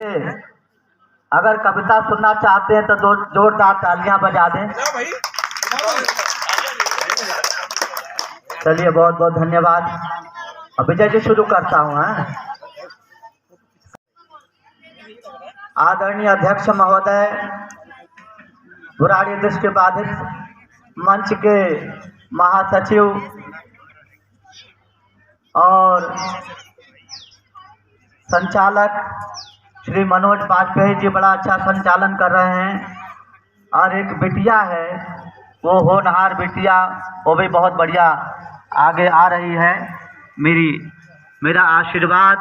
अगर कविता सुनना चाहते हैं तो जोरदार तालियां बजा दें। चलिए, बहुत बहुत धन्यवाद। अब विजय जी शुरू करता हूँ। आदरणीय अध्यक्ष महोदय, बुराड़ी दृष्टिबाधित मंच के महासचिव और संचालक श्री मनोज वाजपेयी जी बड़ा अच्छा संचालन कर रहे हैं। और एक बिटिया है, वो होनहार बिटिया, वो भी बहुत बढ़िया आगे आ रही है। मेरा आशीर्वाद,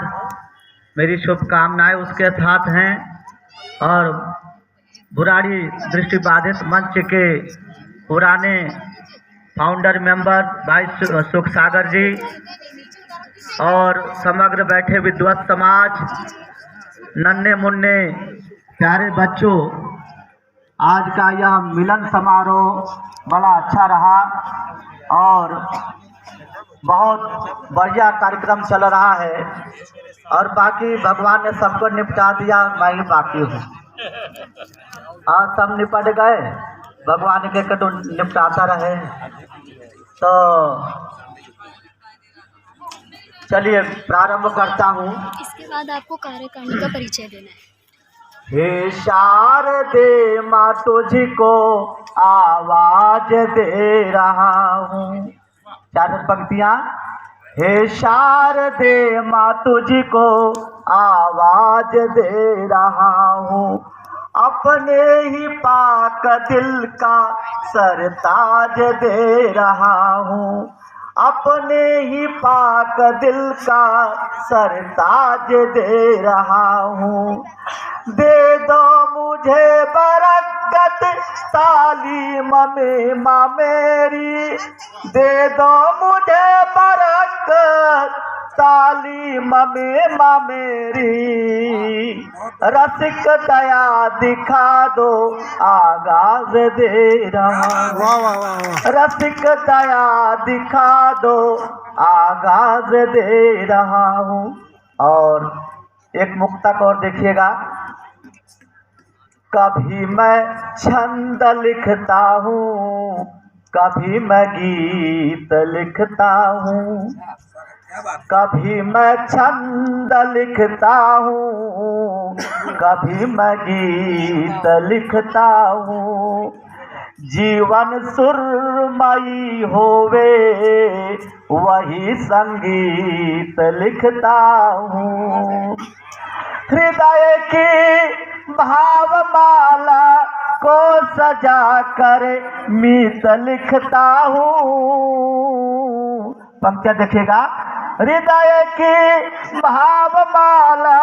मेरी शुभकामनाएं उसके साथ हैं। और बुराड़ी दृष्टिबाधित मंच के पुराने फाउंडर मेंबर भाई सुख सागर जी और समग्र बैठे विद्वत समाज, नन्हे मुन्ने प्यारे बच्चों, आज का यह मिलन समारोह बड़ा अच्छा रहा और बहुत बढ़िया कार्यक्रम चल रहा है। और बाकी भगवान ने सबको निपटा दिया, मैं ही बाकी हूँ। आज सब निपट गए, भगवान के कटु निपटाता रहे। तो चलिए प्रारंभ करता हूँ। इसके बाद आपको कार्यकारिणी का परिचय देना है। हे शारदे माँ, तुझको आवाज दे रहा हूँ। चार पंक्तियाँ। हे शारदे माँ, तुझको आवाज दे रहा हूँ, अपने ही पाक दिल का सरताज दे रहा हूँ, अपने ही पाक दिल का सरताज दे रहा हूँ। दे दो मुझे बरकत तालीम में माँ मेरी, दे दो मुझे बरकत तालीम में माँ मेरी। रसिक दया दिखा दो, आगाज दे रहा हूँ। रसिक दया दिखा दो, आगाज दे रहा हूँ। और एक मुक्तक और देखिएगा। कभी मैं छंद लिखता हूँ, कभी मैं गीत लिखता हूँ, कभी मैं छंद लिखता हूँ, कभी मैं गीत लिखता हूँ। जीवन सुरमई होवे वही संगीत लिखता हूँ। हृदय की भावमाला को सजा कर मीत लिखता हूँ। पंक्तियाँ देखिएगा। हृदय की भावमाला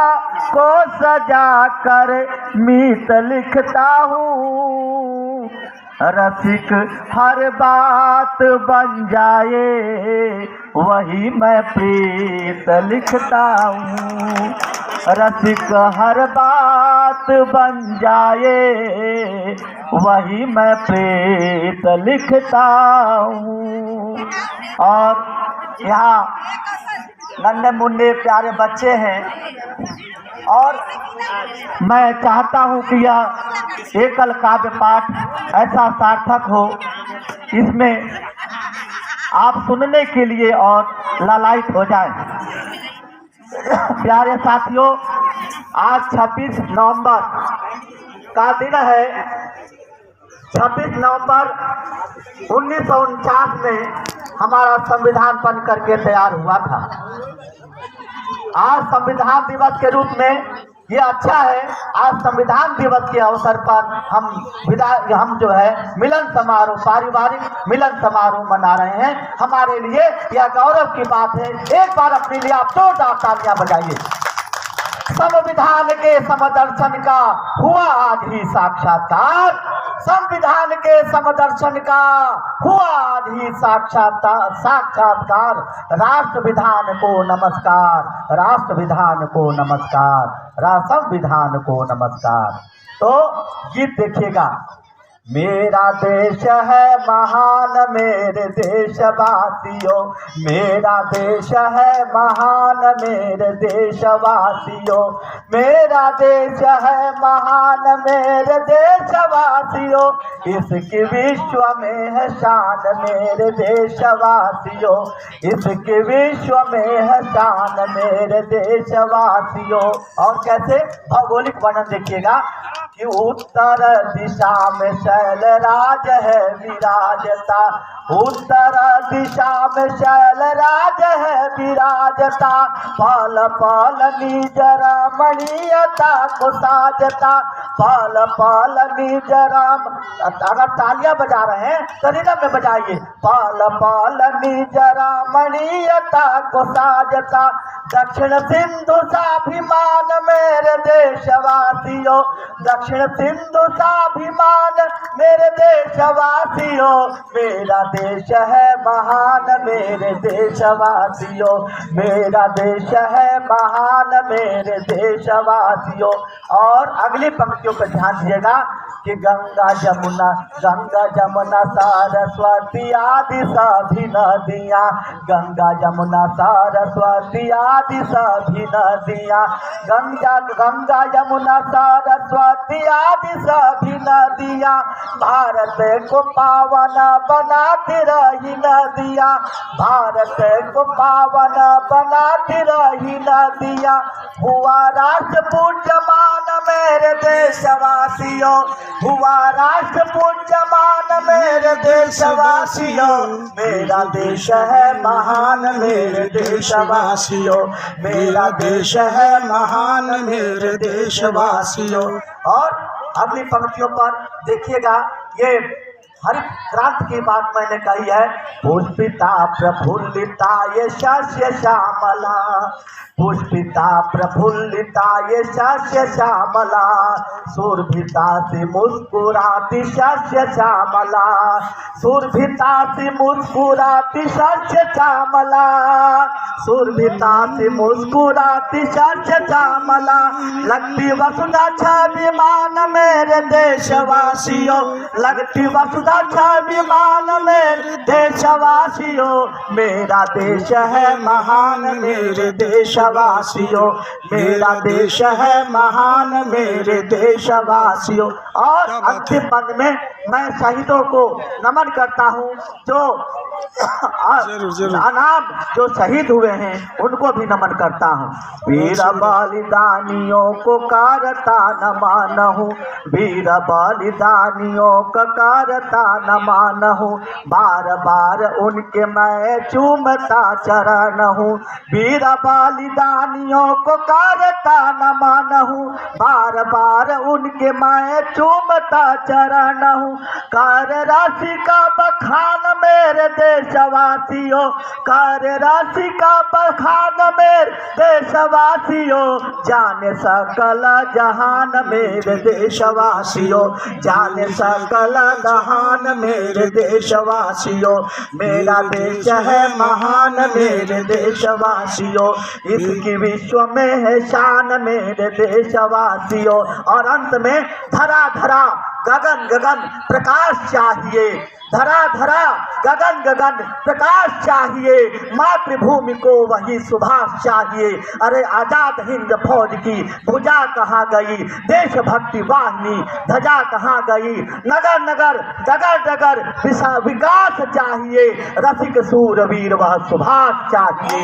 को सजा कर मीत लिखता हूँ। रसिक हर बात बन जाए वही मैं प्रीत लिखता हूँ। रसिक हर बात बन जाए वही मैं प्रीत लिखता हूँ। और यहाँ नन्हे मुन्ने प्यारे बच्चे हैं और मैं चाहता हूँ कि यह एकल काव्य पाठ ऐसा सार्थक हो, इसमें आप सुनने के लिए और लालायित हो जाएं। प्यारे साथियों, आज 26 नवंबर का दिन है। 26 नवंबर 1949 में हमारा संविधान बन करके तैयार हुआ था। आज संविधान दिवस के रूप में ये अच्छा है, आज संविधान दिवस के अवसर पर हम जो है मिलन समारोह, पारिवारिक मिलन समारोह मना रहे हैं। हमारे लिए यह गौरव की बात है। एक बार अपने लिए आप जोरदार तालियां बजाइए। संविधान के समदर्शन का हुआ आज ही साक्षात्कार, संविधान के समदर्शन का हुआ आज ही साक्षात्कार। राष्ट्रविधान को नमस्कार, राष्ट्रविधान को नमस्कार, संविधान को नमस्कार। तो गीत देखिएगा। मेरा देश है महान मेरे देशवासियों, मेरा देश है महान मेरे देशवासियों, मेरा देश है महान मेरे देशवासियों, इसकी विश्व में है शान मेरे देशवासियों, इसकी विश्व में है शान मेरे देशवासियों। और कैसे भौगोलिक वर्णन देखिएगा कि उत्तर दिशा में शैलराज है विराजता, उत्तर दिशा में शैलराज है विराजता, पल पल निज रमणीयता को साजता, पल पल निज रम। अगर तालियां बजा रहे हैं तो रिदम में बजाइए, पल पल निज रमणीयता को साजता, दक्षिण सिंधु स्वाभिमान मेरे देशवासियों, दक्षिण सिंधु स्वाभिमान मेरे देशवासियों, मेरा देश है महान मेरे देशवासियों, मेरा देश है महान मेरे देशवासियों। और अगली पंक्तियों पर ध्यान दीजिएगा कि गंगा जमुना सरस्वती आदि सभी नदियाँ, गंगा जमुना सरस्वती आदि सभी नदियाँ, गंगा यमुना सरस्वती आदि सभी नदियाँ, भारत को पावन बनाती रही नदियाँ, भारत को पावन बनाती रही नदियाँ, हुआ राष्ट्र पूज्यमान मेरे देशवासियों, हुआ राष्ट्र पूज्यमान मेरे देशवासियों, मेरा देश है महान मेरे देशवासियों, मेरा देश है महान मेरे देशवासियों। और अगली पंक्तियों पर देखिएगा, ये हरित क्रांति की बात मैंने कही है, पुष्पिता प्रफुल्लिता ये शस्य श्यामला, पुष्पिता प्रफुल्लिता ये शस्य श्यामला, सुरभिता सी मुस्कुराती शस्य श्यामला, सुरभिता सी मुस्कुराती शस्य श्यामला, सुरभिता सी मुस्कुराती शस्य श्यामला, लगती वसुधा स्वाभिमान मेरे देशवासियों, लगती वसुधा स्वाभिमान मेरे देशवासियों, मेरा देश है महान मेरे देशवासियों, मेरा देश है महान मेरे देशवासियों। और अंतिम पद में मैं शहीदों को नमन करता हूँ, जो अनाम जो शहीद हुए हैं उनको भी नमन करता हूँ। वीर बलिदानियों को करता नमन हूँ, वीर बलिदानियों का करता नमन हूँ, बार बार उनके मैं चूमता चरण हूँ, वीर बलिदानियों को करता नमन हूँ, बार बार उनके मैं चूमता चरण हूँ, कर राशि का बखान मेरे देशवासियों, कर राशि का बखान मेरे देशवासियों, जाने सकल जहान मेरे देशवासियों, जाने सकल जहान मेरे देशवासियों, मेरा देश है महान मेरे देशवासियों, इसकी विश्व में है शान मेरे देशवासियों। और अंत में धरा धरा गगन गगन प्रकाश चाहिए, धरा धरा गगन गगन प्रकाश चाहिए, मातृभूमि को वही सुभाष चाहिए। अरे आजाद हिंद फौज की भुजा कहाँ गई, देशभक्ति वाहिनी ध्वजा कहाँ गई, नगर नगर डगर डगर विकास चाहिए, रसिक सूरवीर वह सुभाष चाहिए,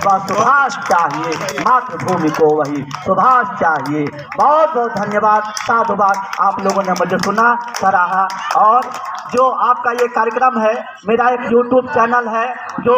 वह सुभाष चाहिए, मातृभूमि को वही सुभाष चाहिए। बहुत बहुत धन्यवाद, साधुवाद, आप लोगों ने मुझे सुना, सराहा। और जो आपका ये कार्यक्रम है, मेरा एक YouTube चैनल है जो